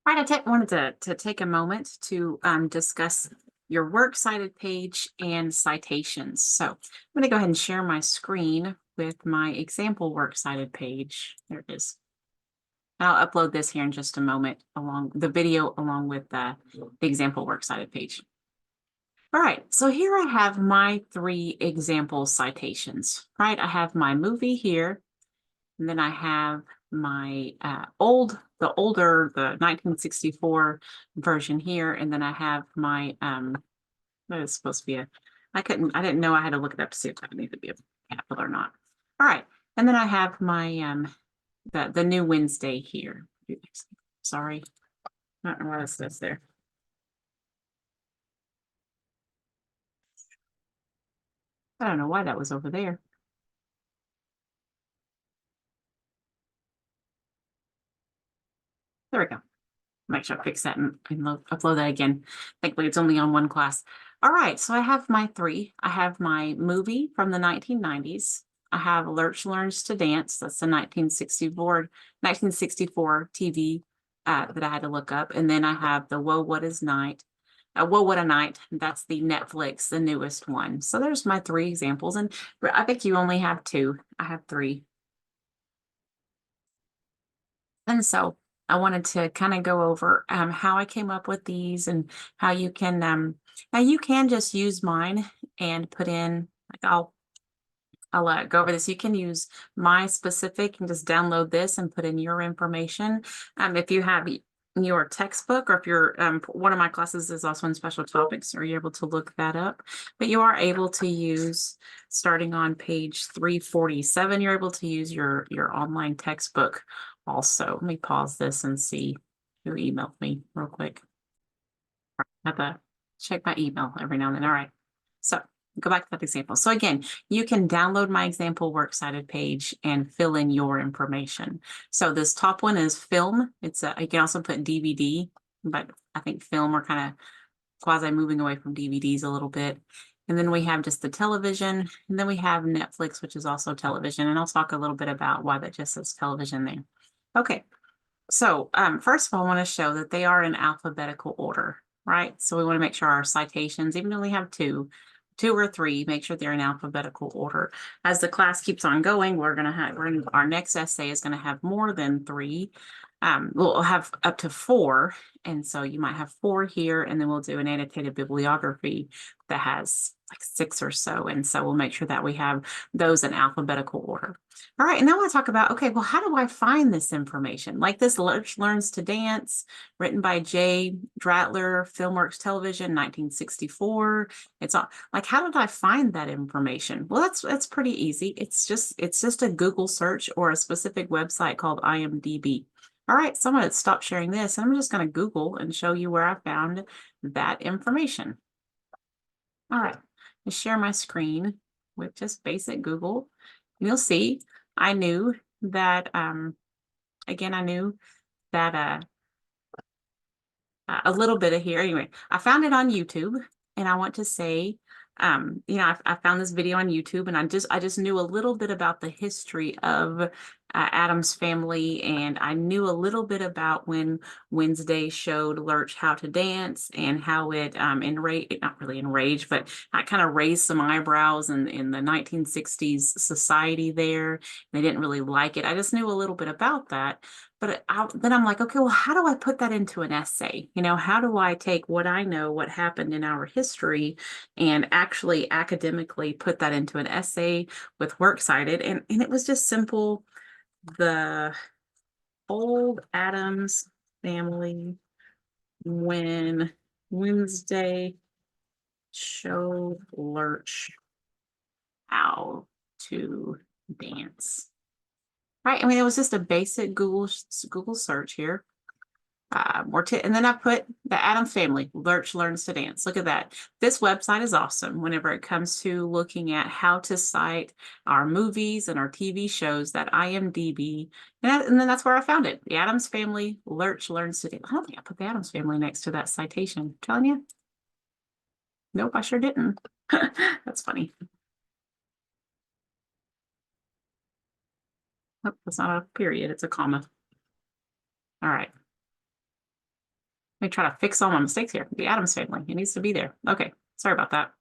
Right, wanted to take a moment to discuss your works cited page and citations. So I'm going to go ahead and share my screen with my example works cited page. There it is. I'll upload this here in just a moment, along the video, along with the example works cited page. All right, so here I have my three example citations. Right, I have my movie here, and then I have my the older, the 1964 version here. And then I have my, that is supposed to be I didn't know I had to look it up to see if that needed to be a capital or not. All right. And then I have my, the new Wednesday here. Sorry. I don't know why this says there. I don't know why that was over there. There we go. Make sure I fix that and upload that again. Thankfully, it's only on one class. All right, so I have my three. I have my movie from the 1990s. I have Lurch Learns to Dance. That's the 1964 TV that I had to look up. And then I have the Whoa, What Is Night? Whoa, What a Night. That's the Netflix, the newest one. So there's my three examples. And I think you only have two. I have three. And so I wanted to kind of go over how I came up with these and how you can now you can just use mine and put in like I'll go over this. You can use my specific and just download this and put in your information. If you have your textbook, or if you're one of my classes is also in special topics, or you're able to look that up. But you are able to use, starting on page 347, you're able to use your online textbook also. Let me pause this and see who emailed me real quick. I have to check my email every now and then. All right. So go back to that example. So again, you can download my example works cited page and fill in your information. So this top one is film. You can also put DVD, but I think film, we're kind of quasi moving away from DVDs a little bit. And then we have just the television, and then we have Netflix, which is also television. And I'll talk a little bit about why that just says television there. Okay. So first of all, I want to show that they are in alphabetical order, right? So we want to make sure our citations, even though we have two or three, make sure they're in alphabetical order. As the class keeps on going, our next essay is going to have more than three. We'll have up to four. And so you might have four here, and then we'll do an annotated bibliography that has like six or so. And so we'll make sure that we have those in alphabetical order. All right, and then I want to talk about, okay, well, how do I find this information? Like this Lurch Learns to Dance, written by Jay Dratler, Filmworks Television, 1964. It's all like, how did I find that information? Well, that's pretty easy. It's just a Google search or a specific website called IMDb. All right, so I'm going to stop sharing this, and I'm just going to Google and show you where I found that information. All right, I share my screen with just basic Google. You'll see I knew that, again, I knew that a little bit of here. Anyway, I found it on YouTube, and I want to say, I found this video on YouTube, and I just knew a little bit about the history of Adam's Family, and I knew a little bit about when Wednesday showed Lurch how to dance and how it not really enraged, but I kind of raised some eyebrows in the 1960s society there. They didn't really like it. I just knew a little bit about that. But then I'm like, okay, well, how do I put that into an essay? How do I take what I know, what happened in our history, and actually academically put that into an essay with works cited? And it was just simple. The old Addams Family when Wednesday showed Lurch how to dance. Right. I mean, it was just a basic Google search here. And then I put the Addams Family, Lurch Learns to Dance. Look at that. This website is awesome whenever it comes to looking at how to cite our movies and our TV shows, that IMDb. And then that's where I found it. The Addams Family, Lurch Learns to Dance. I don't think I put the Addams Family next to that citation. I'm telling you. Nope, I sure didn't. That's funny. Nope, that's not a period. It's a comma. All right. me try to fix all my mistakes here. The Addams Family. It needs to be there. Okay. Sorry about that.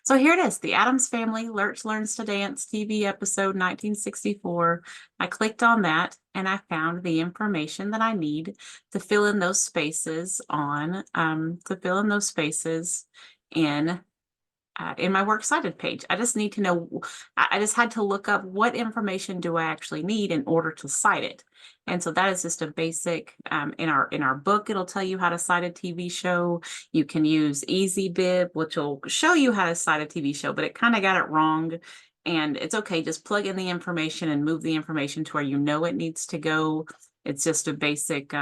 So here it is, The Addams Family, Lurch Learns to Dance, TV episode 1964. I clicked on that and I found the information that I need to fill in those spaces in my Works Cited page. I just need to know, I just had to look up what information do I actually need in order to cite it. And so that is just a basic, in our book, it'll tell you how to cite a TV show. You can use EasyBib, which will show you how to cite a TV show, but it kind of got it wrong. And it's okay, just plug in the information and move the information to where you know it needs to go. It's just a basic,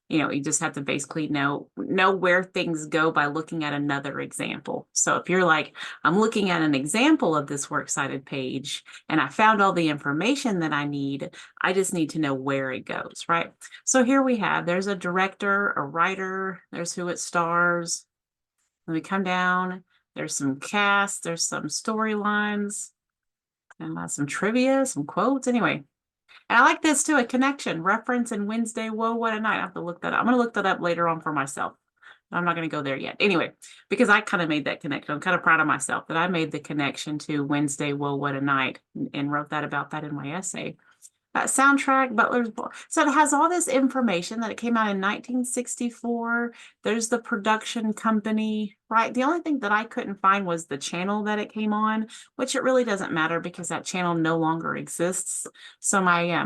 you just have to basically know where things go by looking at another example. So if you're like, I'm looking at an example of this works cited page and I found all the information that I need, I just need to know where it goes, right? So here we have, there's a director, a writer, there's who it stars. When we come down, there's some cast, there's some storylines, and some trivia, some quotes. Anyway, and I like this too, a connection, reference in Wednesday, Whoa, What a Night. I have to look that up. I'm going to look that up later on for myself. I'm not going to go there yet. Anyway, because I kind of made that connection. I'm kind of proud of myself that I made the connection to Wednesday, Whoa, What a Night, and wrote about that in my essay. Soundtrack, Butler's Ball. So it has all this information that it came out in 1964. There's the production company, right? The only thing that I couldn't find was the channel that it came on, which it really doesn't matter because that channel no longer exists. So my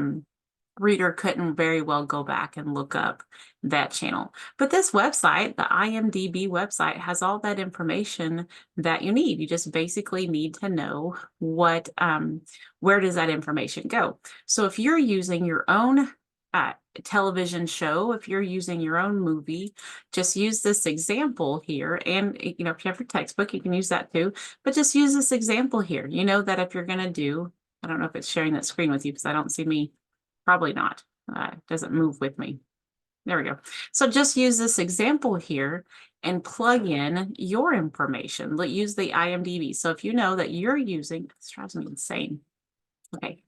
reader couldn't very well go back and look up that channel. But this website, the IMDb website, has all that information that you need. You just basically need to know what, where does that information go? So if you're using your own television show, if you're using your own movie, just use this example here. And, if you have your textbook, you can use that too, but just use this example here. You know that if you're going to do, I don't know if it's sharing that screen with you because I don't see me. Probably not. It doesn't move with me. There we go. So just use this example here and plug in your information. Use the IMDb. So if you know that you're using, this drives me insane. Okay.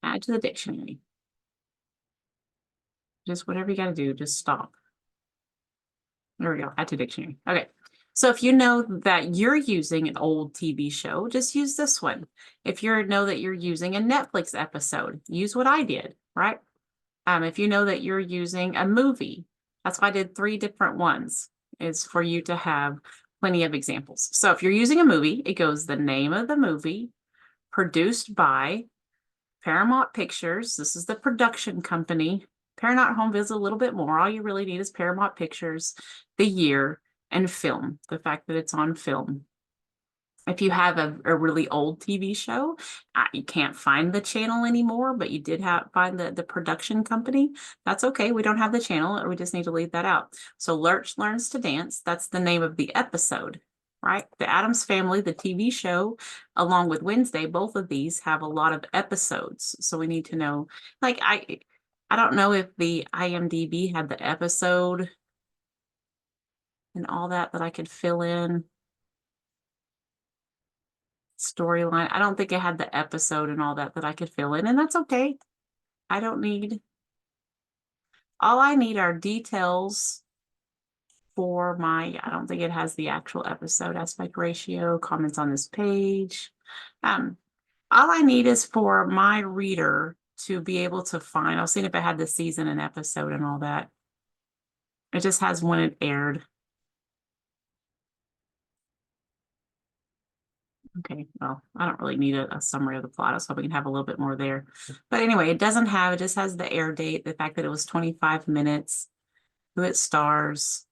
Add to the dictionary. Just whatever you got to do, just stop. There we go. Add to dictionary. Okay. So if you know that you're using an old TV show, just use this one. If you know that you're using a Netflix episode, use what I did, right? If you know that you're using a movie, that's why I did 3 different ones, is for you to have plenty of examples. So if you're using a movie, it goes the name of the movie, produced by Paramount Pictures. This is the production company. Paramount Home Visit a little bit more. All you really need is Paramount Pictures, the year, and film, the fact that it's on film. If you have a really old TV show, you can't find the channel anymore, but you did find the production company, that's okay. We don't have the channel, or we just need to leave that out. So Lurch Learns to Dance, that's the name of the episode, right? The Addams Family, the TV show, along with Wednesday, both of these have a lot of episodes. So we need to know, like, I don't know if the IMDb had the episode and all that I could fill in. Storyline. I don't think it had the episode and all that I could fill in, and that's okay. I don't need, all I need are details for I don't think it has the actual episode aspect ratio, comments on this page. All I need is for my reader to be able to find, I was seeing if it had the season and episode and all that. It just has when it aired. Okay, well, I don't really need a summary of the plot, so we can have a little bit more there. But anyway, it just has the air date, the fact that it was 25 minutes, who it stars.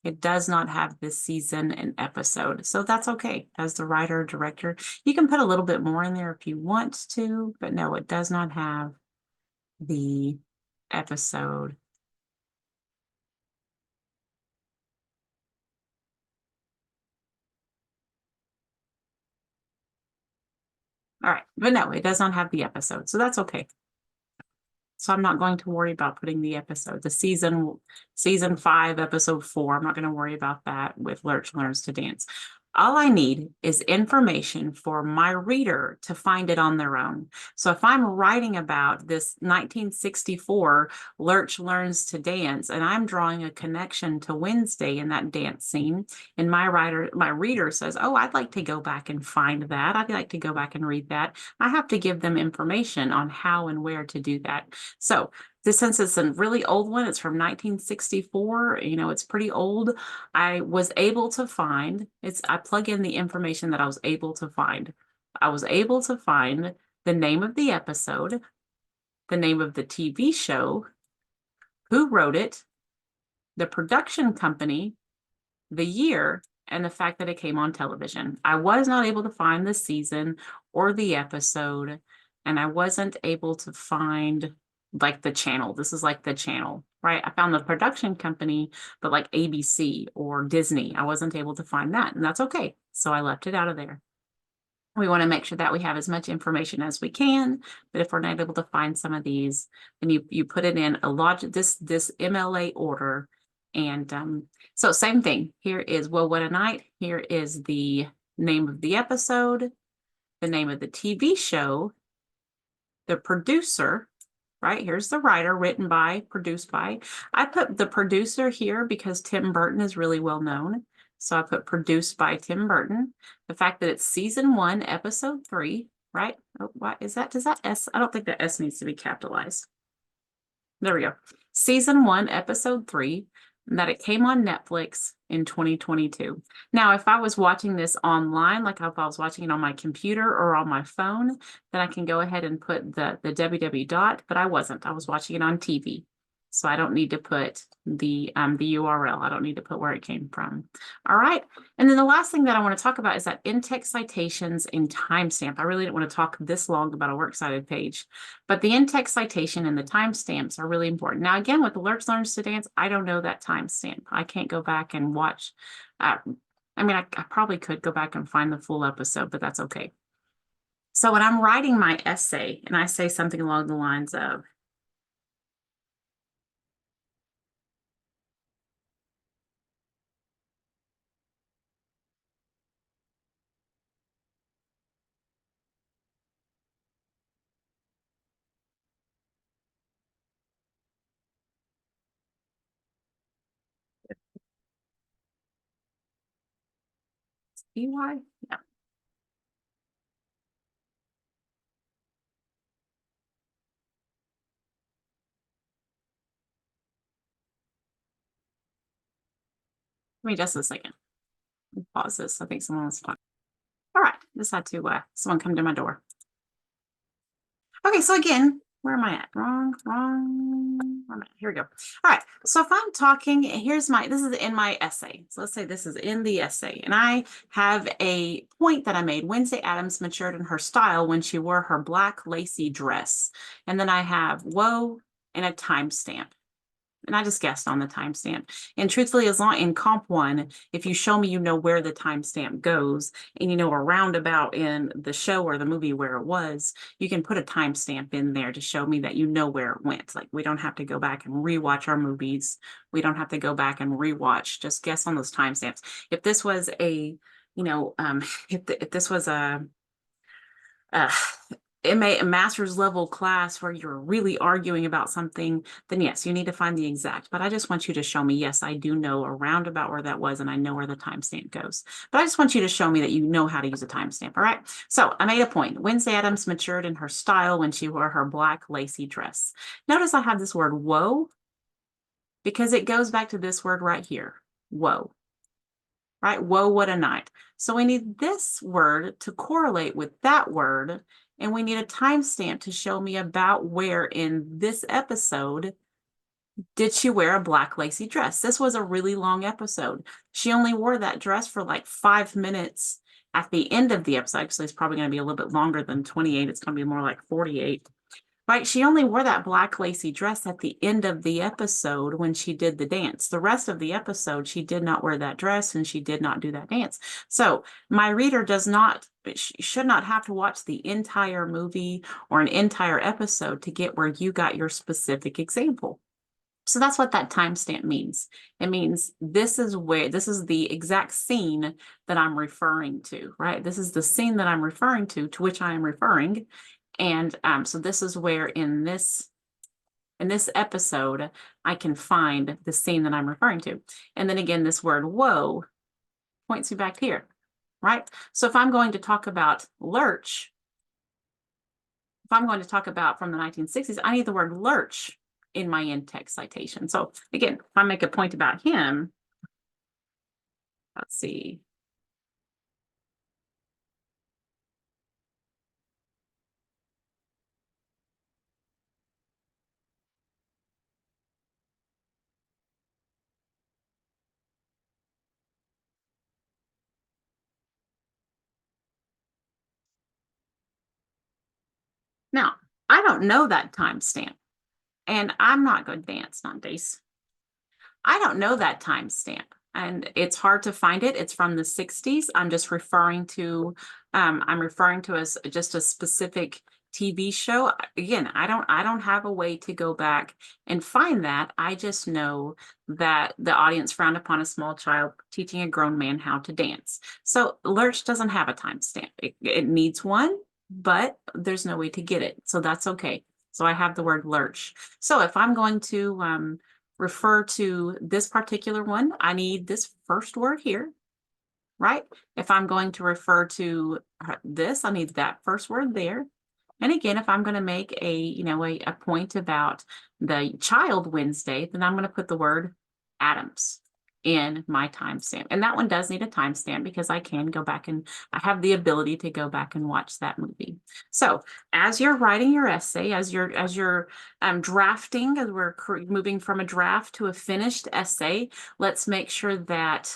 It does not have this season and episode, so that's okay. As the writer, director, you can put a little bit more in there if you want to, but no, it does not have the episode. All right, but no, it does not have the episode, so that's okay. So I'm not going to worry about putting the episode, the season 5, episode 4. I'm not going to worry about that with Lurch Learns to Dance. All I need is information for my reader to find it on their own. So if I'm writing about this 1964 Lurch Learns to Dance and I'm drawing a connection to Wednesday in that dance scene, and my reader says, "Oh, I'd like to go back and find that. I'd like to go back and read that." I have to give them information on how and where to do that. So since it's a really old one, it's from 1964, it's pretty old. I was able to find I plug in the information that I was able to find. I was able to find the name of the episode, the name of the TV show, who wrote it, the production company, the year, and the fact that it came on television. I was not able to find the season or the episode, and I wasn't able to find like the channel. This is like the channel, right? I found the production company, but like ABC or Disney, I wasn't able to find that, and that's okay. So I left it out of there. We want to make sure that we have as much information as we can, but if we're not able to find some of these, then you put it in a logic this MLA order. And so same thing. Here is Well, What a Night. Here is the name of the episode, the name of the TV show, the producer, right? Here's the writer, written by, produced by. I put the producer here because Tim Burton is really well known. So I put produced by Tim Burton. The fact that it's season 1, episode 3, right? Oh, what is that? Does that S? I don't think that S needs to be capitalized. There we go. Season 1, episode 3, and that it came on Netflix in 2022. Now, if I was watching this online, like if I was watching it on my computer or on my phone, then I can go ahead and put the www dot, but I wasn't. I was watching it on TV. So I don't need to put the URL. I don't need to put where it came from. All right. And then the last thing that I want to talk about is that in-text citations and timestamp. I really didn't want to talk this long about a works cited page, but the in-text citation and the timestamps are really important. Now, again, with the Lurch Learns to Dance, I don't know that timestamp. I can't go back and watch. I probably could go back and find the full episode, but that's okay. So when I'm writing my essay and I say something along the lines of, EY? Yeah. Give me just a second. Pause this. I think someone was talking. All right. Just had to someone come to my door. Okay, so again, where am I at? Wrong. Here we go. All right. So if I'm talking, this is in my essay. So let's say this is in the essay, and I have a point that I made. Wednesday Addams matured in her style when she wore her black lacy dress. And then I have whoa and a timestamp. And I just guessed on the timestamp. And truthfully, as long in comp 1, if you show me, where the timestamp goes, and a roundabout in the show or the movie where it was, you can put a timestamp in there to show me that where it went. Like, we don't have to go back and rewatch our movies. We don't have to go back and rewatch. Just guess on those timestamps. If this was a, if this was a a master's level class where you're really arguing about something, then yes, you need to find the exact. But I just want you to show me, yes, I do know a roundabout where that was, and I know where the timestamp goes. But I just want you to show me that you know how to use a timestamp. All right. So I made a point. Wednesday Addams matured in her style when she wore her black lacy dress. Notice I have this word whoa because it goes back to this word right here. Whoa. Right? Whoa, what a night. So we need this word to correlate with that word, and we need a timestamp to show me about where in this episode did she wear a black lacy dress. This was a really long episode. She only wore that dress for like 5 minutes at the end of the episode. Actually, it's probably going to be a little bit longer than 28. It's going to be more like 48. Right, she only wore that black lacy dress at the end of the episode when she did the dance. The rest of the episode, she did not wear that dress and she did not do that dance. So my reader should not have to watch the entire movie or an entire episode to get where you got your specific example. So that's what that timestamp means. It means this is the exact scene that I'm referring to, right? This is the scene that I'm referring to which I am referring. And so this is where in this episode, I can find the scene that I'm referring to. And then again, this word whoa points me back here, right? So if I'm going to talk about Lurch, if I'm going to talk about from the 1960s, I need the word Lurch in my in-text citation. So again, if I make a point about him, let's see. Now, I don't know that timestamp, and I'm not going to dance, not Dace. I don't know that timestamp, and it's hard to find it. It's from the 60s. I'm referring to as just a specific TV show. Again, I don't have a way to go back and find that. I just know that the audience frowned upon a small child teaching a grown man how to dance. So Lurch doesn't have a timestamp. It needs one, but there's no way to get it. So that's okay. So I have the word Lurch. So if I'm going to refer to this particular one, I need this first word here, right? If I'm going to refer to this, I need that first word there. And again, if I'm going to make a point about the child Wednesday, then I'm going to put the word Adams in my timestamp. And that one does need a timestamp because I can go back and I have the ability to go back and watch that movie. So as you're writing your essay, as you're drafting, as we're moving from a draft to a finished essay, let's make sure that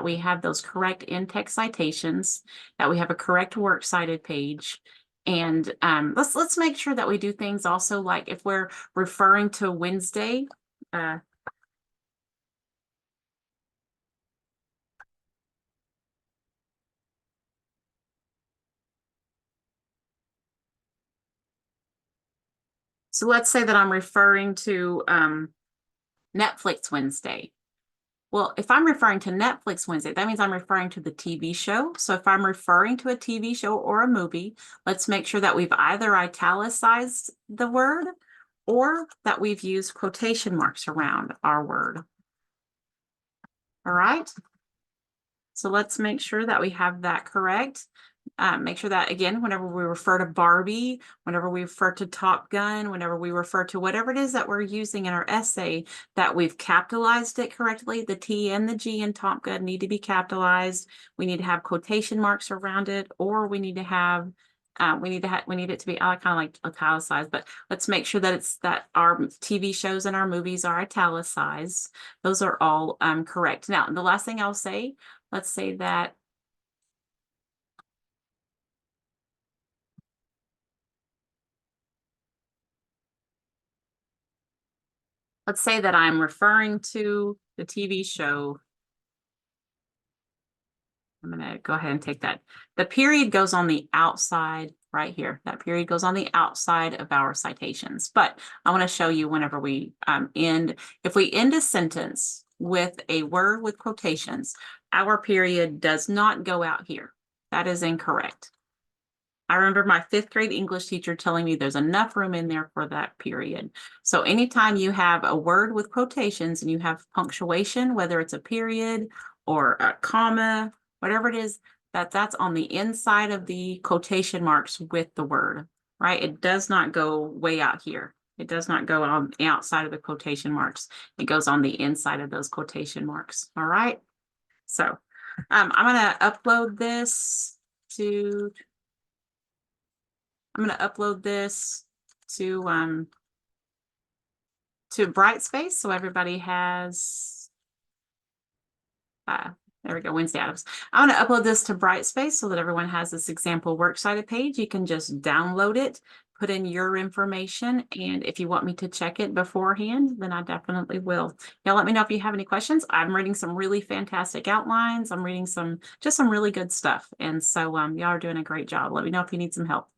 we have those correct in-text citations, that we have a correct works cited page. And let's make sure that we do things also like if we're referring to Wednesday. So let's say that I'm referring to Netflix Wednesday. Well, if I'm referring to Netflix Wednesday, that means I'm referring to the TV show. So if I'm referring to a TV show or a movie, let's make sure that we've either italicized the word or that we've used quotation marks around our word. All right. So let's make sure that we have that correct. Make sure that, again, whenever we refer to Barbie, whenever we refer to Top Gun, whenever we refer to whatever it is that we're using in our essay, that we've capitalized it correctly. The T and the G in Top Gun need to be capitalized. We need to have quotation marks around it, or we need to have we need it to be kind of like italicized, but let's make sure that our TV shows and our movies are italicized. Those are all correct. Now, the last thing I'll say, let's say that I'm referring to the TV show. I'm going to go ahead and take that. The period goes on the outside right here. That period goes on the outside of our citations. But I want to show you whenever we if we end a sentence with a word with quotations, our period does not go out here. That is incorrect. I remember my 5th grade English teacher telling me there's enough room in there for that period. So anytime you have a word with quotations and you have punctuation, whether it's a period or a comma, whatever it is, that's on the inside of the quotation marks with the word, right? It does not go way out here. It does not go on the outside of the quotation marks. It goes on the inside of those quotation marks. All right. So I'm going to upload this to Brightspace, so everybody has there we go, Wednesday Adams. I'm going to upload this to Brightspace so that everyone has this example works cited page. You can just download it, put in your information, and if you want me to check it beforehand, then I definitely will. Now let me know if you have any questions. I'm reading some really fantastic outlines. I'm reading some really good stuff, and so y'all are doing a great job. Let me know if you need some help.